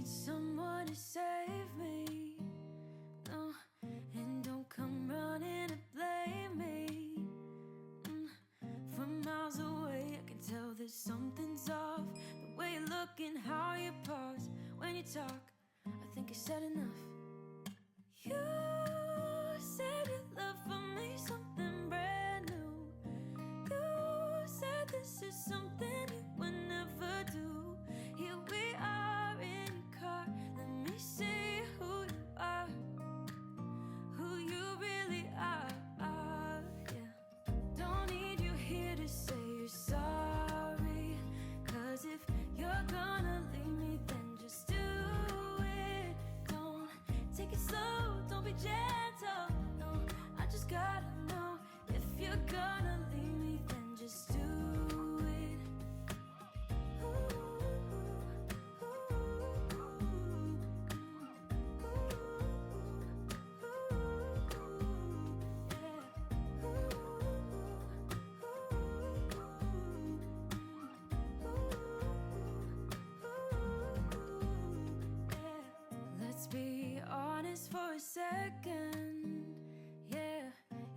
need someone to save me. No, and don't come running to blame me. From miles away I can tell that something's off. The way you look and how you pause when you talk, I think I said enough. You said your love for me something brand new. You said this is something you would never do. Here we are in your car, let me see who you are, who you really are, yeah. Don't need you here to say you're sorry, 'cause if you're gonna leave me, then just do it. Don't take it slow, don't be gentle. No, I just gotta know, if you're gonna leave me, then just do it. Let's be honest for a second. Yeah,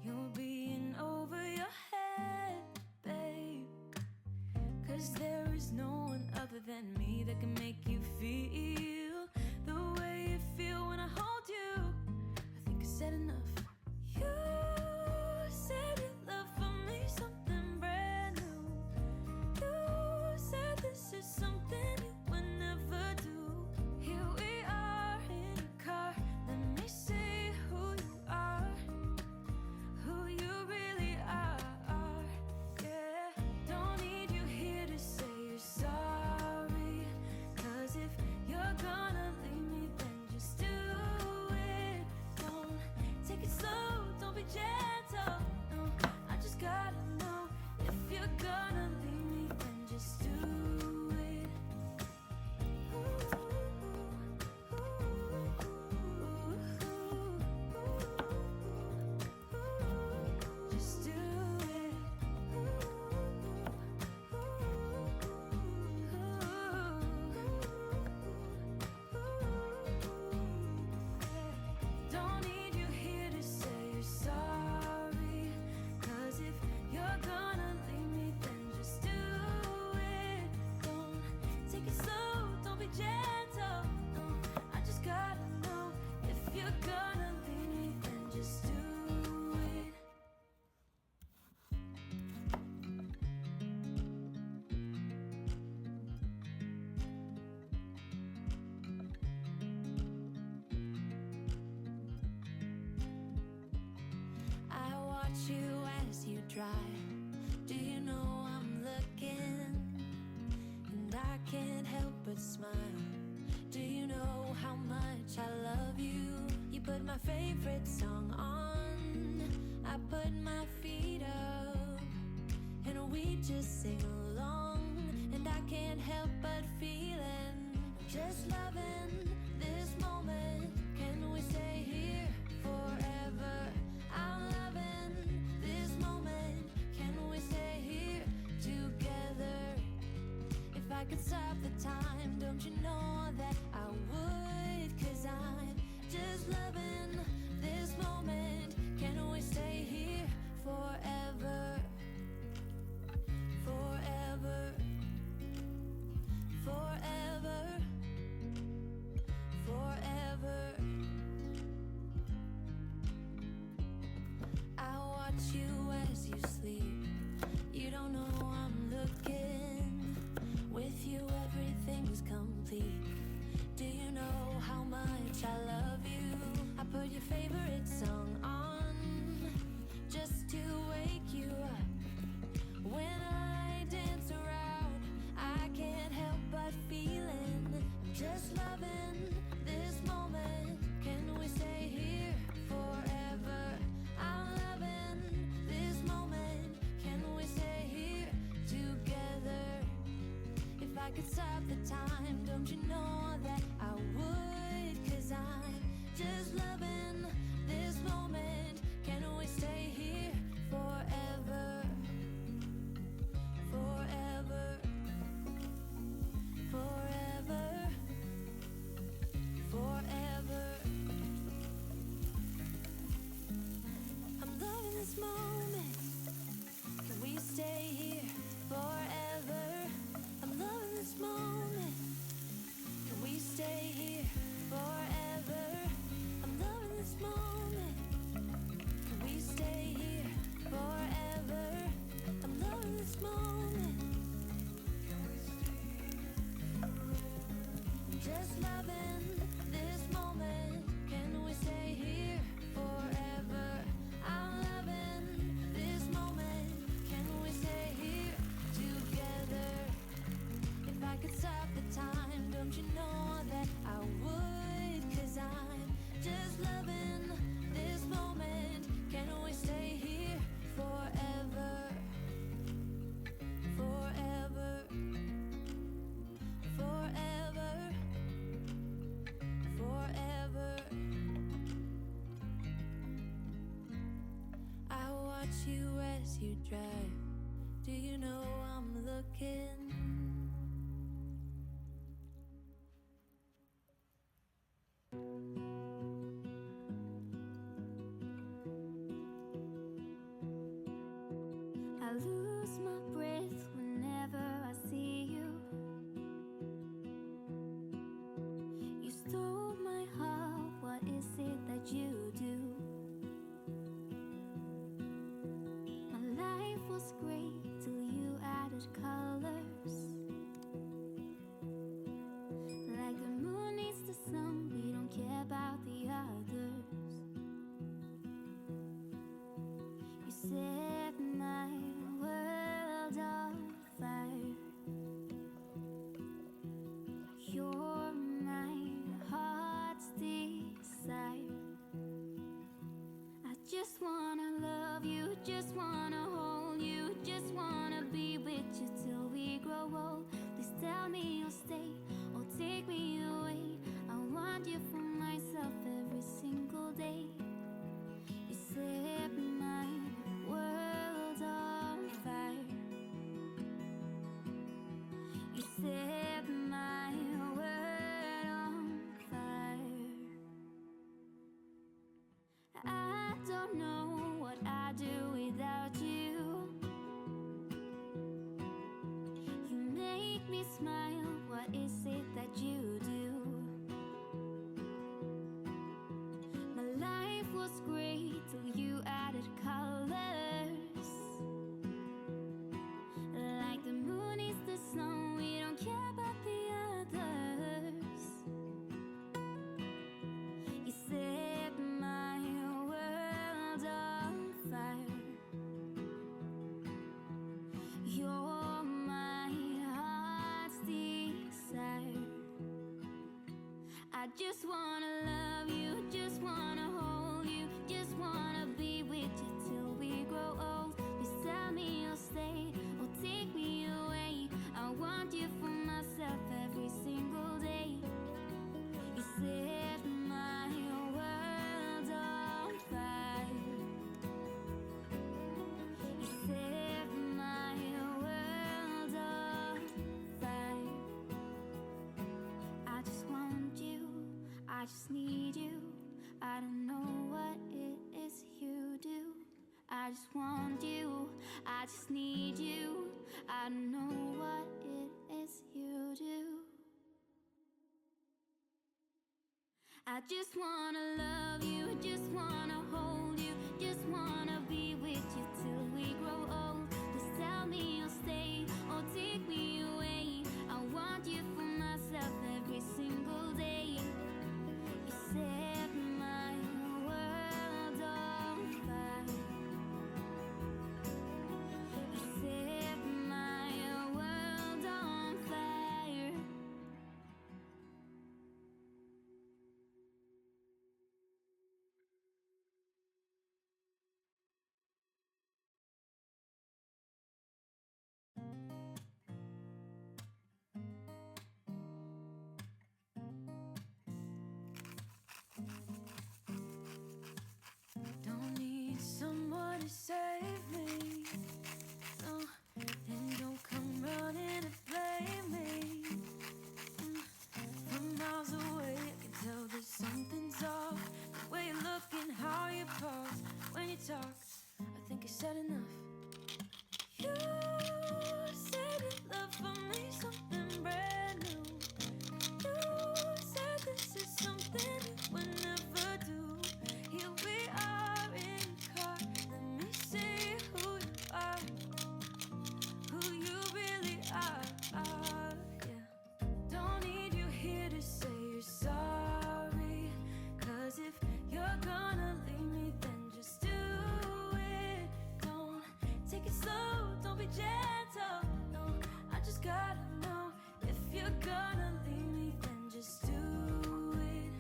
you're being over your head, babe. 'Cause there is no one other than me that can make you feel the way you feel when I hold you. I think I said enough. You said your love for me something brand new. You said this is something you would never do. Here we are in your car, let me see who you are, who you really are, yeah. Don't need you here to say you're sorry, 'cause if you're gonna leave me, then just do it. Don't take it slow, don't be gentle. No, I just gotta know, if you're gonna leave me, then just do it. Just do it. Don't need you here to say you're sorry, 'cause if you're gonna leave me, then just do it. Don't take it slow, don't be gentle. No, I just gotta know, if you're gonna leave me, then just do it. I watch you as you drive. Do you know I'm looking? And I can't help but smile. Do you know how much I love you? You put my favorite song on, I put my feet up, and we just sing along. And I can't help but feeling, just loving this moment. Can we stay here forever? I'm loving this moment. Can we stay here together? If I could stop the time, don't you know that I would? 'Cause I'm just loving this moment. Can we stay here forever? Forever. Forever. Forever. I watch you as you sleep. You don't know I'm looking. With you everything's complete. Do you know how much I love you? I put your favorite song on, just to wake you up. When I dance around, I can't help but feeling, just loving this moment. Can we stay here forever? I'm loving this moment. Can we stay here together? If I could stop the time, don't you know that I would? 'Cause I'm just loving this moment. Can we stay here forever? Forever. Forever. this moment. Can we stay here forever? I'm loving this moment. Can we stay here forever? I'm loving this moment. Can we stay here forever? I'm loving this moment. Can we stay here forever? Just loving this moment. Can we stay here forever? I'm loving this moment. Can we stay here together? If I could stop the time, don't you know that I would? 'Cause I'm just loving this moment. Can we stay here forever? Forever. Forever. Forever. I watch you as you drive. Do you know I'm looking? I lose my breath whenever I see you. You stole my heart, what is it that you do? My life was great till you added colors. Like the moon needs the sun, we don't care about the others. You set my world on fire. You're my heart's desire. I just wanna love you, just wanna hold you, just wanna be with you till we grow old. Please tell me you'll stay or take me away. I want you for myself every single day. You set my world on fire. You set my world on fire. I don't know what I'd do without you. You make me smile, what is it that you do? My life was great till you added colors. Like the moon is the sun, we don't care about the others. You set my world on fire. You're my heart's desire. I just wanna love you, just wanna hold you, just wanna be with you till we grow old. Please tell me you'll stay or take me away. I want you for myself every single day. You set my world on fire. You set my world on fire. I just want you, I just need you. I don't know what it is you do. I just want you, I just need you. I don't know what it is you do. I just wanna love you, just wanna hold you, just wanna be with you till we grow old. Just tell me you'll stay or take me away. I want you for myself every single day. You set my world on fire. You set my world on fire. Don't need someone to save me. No, and don't come running to blame me. From miles away, I can tell that something's off. The way you look and how you pause when you talk, I think think I said enough. You said you love for me something brand new. You said this is something you would never do. Here we are in the car. Let me see who you are, who you really are. Yeah. Don't need you here to say you're sorry. 'Cause if you're gonna leave me, then just do it. Don't take it slow, don't be gentle. No, I just gotta know. If you're gonna leave me, then just do it.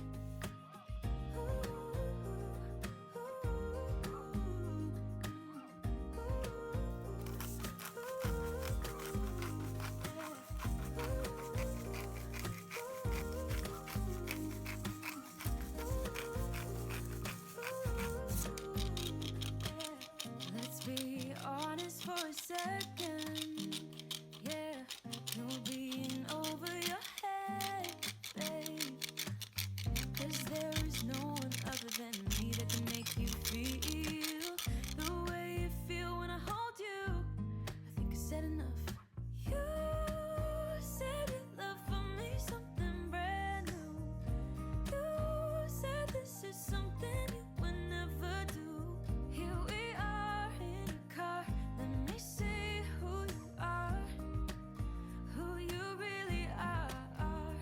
Let's be honest for a second. Yeah, you'll be in over your head, babe. 'Cause there is no one other than me that can make you feel the way you feel when I hold you. I think I said enough. You said you love for me something brand new. You said this is something you would never do. Here we are in a car. Let me see who you are, who you really are.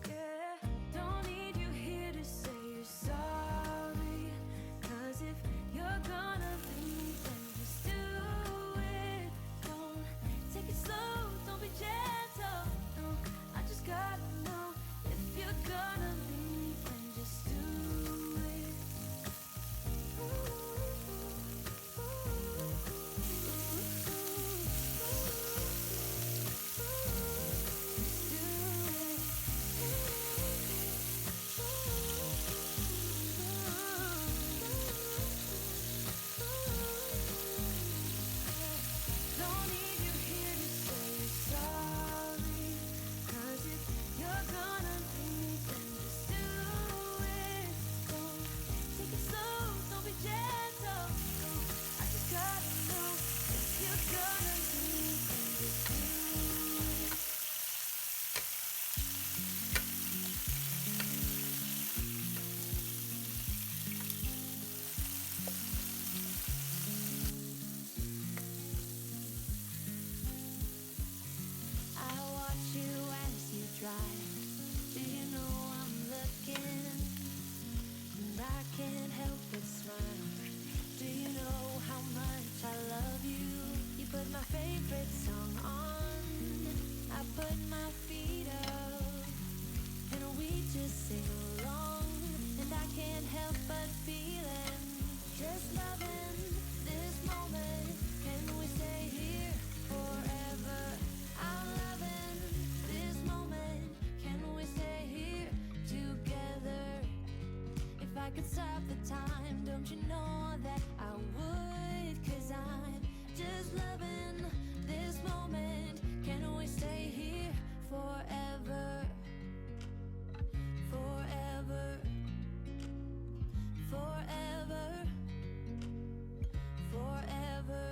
Yeah, don't need you here to say you're sorry. 'Cause if you're gonna leave me, then just do it. Don't take it slow, don't be gentle. No, I just gotta know. If you're gonna leave me, then just do it. Don't need you here to say you're sorry. 'Cause if you're gonna leave me, then just do it. Don't take it slow, don't be gentle. No, I just gotta know. If you're gonna leave me, then just do it. I watch you as you drive. Do you know I'm looking? And I can't help but smile. Do you know how much I love you? You put my favorite song on. I put my feet up, and we just sing along. And I can't help but feeling, just loving this moment. Can we stay here forever? I'm loving this moment. Can we stay here together? If I could stop the time, don't you know that I would? 'Cause I'm just loving this moment. Can we stay here forever? Forever. Forever. Forever.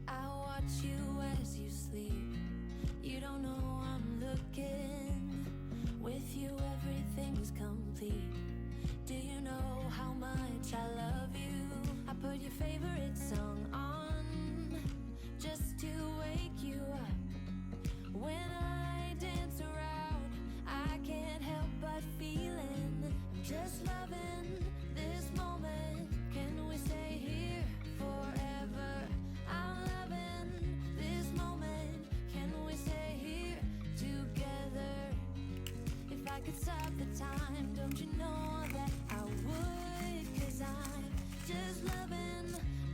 I watch you as you sleep. You don't know I'm looking. With you everything's complete. Do you know how much I love you? I put your favorite song on, just to wake you up. When I dance around, I can't help but feeling, I'm just loving this moment. Can we stay here forever? I'm loving this moment. Can we stay here together? If I could stop the time, don't you know that I would? 'Cause I'm just loving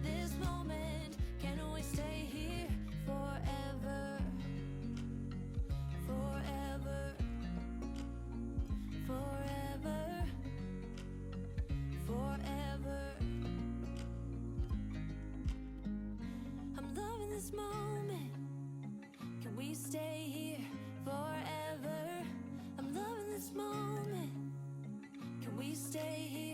this moment. Can we stay here forever? Forever. Forever. Forever. I'm loving this moment. Can we stay here forever? I'm loving this moment. Can we stay here?